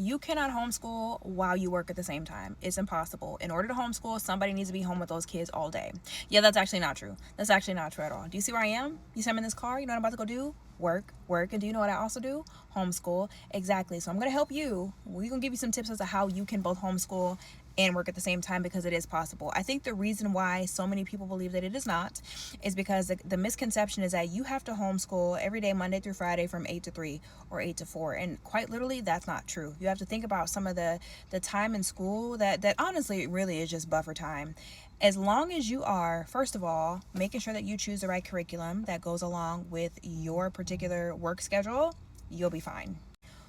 You cannot homeschool while you work at the same time. It's impossible. In order to homeschool, somebody needs to be home with those kids all day. Yeah, that's actually not true. That's actually not true at all. Do you see where I am? You see I'm in this car? You know what I'm about to go do? Work. And do you know what I also do? Homeschool. Exactly. So I'm going to help you. We're going to give you some tips as to how you can both homeschool and work at the same time, because it is possible. I think the reason why so many people believe that it is not is because the misconception is that you have to homeschool every day, Monday through Friday, from 8 to 3 or 8 to 4. And quite literally, that's not true. You have to think about some of the time in school that honestly really is just buffer time. As long as you are, first of all, making sure that you choose the right curriculum that goes along with your particular work schedule, you'll be fine.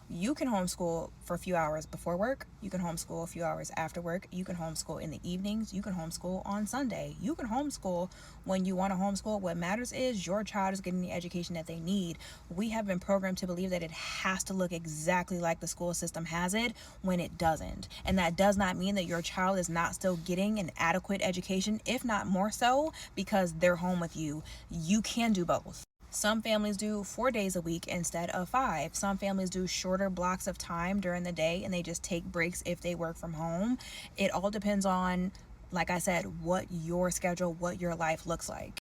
You can homeschool for a few hours before work. You can homeschool a few hours after work. You can homeschool in the evenings. You can homeschool on Sunday. You can homeschool when you want to homeschool. What matters is your child is getting the education that they need. We have been programmed to believe that it has to look exactly like the school system has it, when it doesn't. And that does not mean that your child is not still getting an adequate education, if not more so, because they're home with you. You can do both. Some families do 4 days a week instead of 5. Some families do shorter blocks of time during the day and they just take breaks if they work from home. It all depends on, like I said, what your schedule, what your life looks like.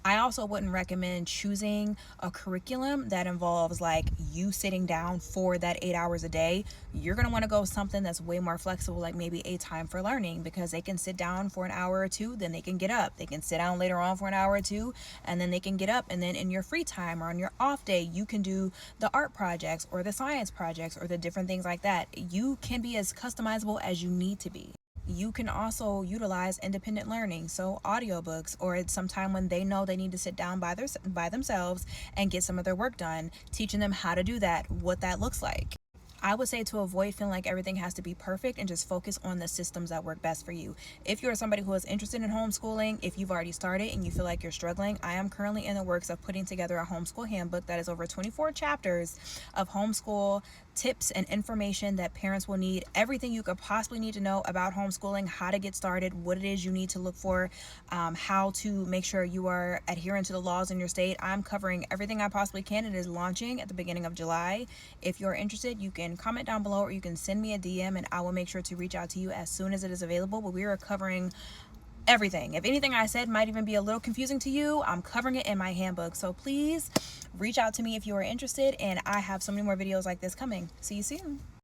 I also wouldn't recommend choosing a curriculum that involves like you sitting down for that 8 hours a day. You're going to want to go something that's way more flexible, like maybe a time for learning, because they can sit down for an hour or two, then they can get up. They can sit down later on for an hour or two, and then they can get up. And then in your free time or on your off day, you can do the art projects or the science projects or the different things like that. You can be as customizable as you need to be. You can also utilize independent learning, so audiobooks, or at some time when they know they need to sit down by themselves and get some of their work done, teaching them how to do that, what that looks like. I would say to avoid feeling like everything has to be perfect and just focus on the systems that work best for you. If you're somebody who is interested in homeschooling, if you've already started and you feel like you're struggling, I am currently in the works of putting together a homeschool handbook that is over 24 chapters of homeschool tips and information that parents will need, everything you could possibly need to know about homeschooling, how to get started, what it is you need to look for, how to make sure you are adhering to the laws in your state. I'm covering everything I possibly can. It is launching at the beginning of July. If you're interested, you can comment down below or you can send me a DM and I will make sure to reach out to you as soon as it is available. But we are covering everything. If anything I said might even be a little confusing to you, I'm covering it in my handbook. So please reach out to me if you are interested, and I have so many more videos like this coming. See you soon.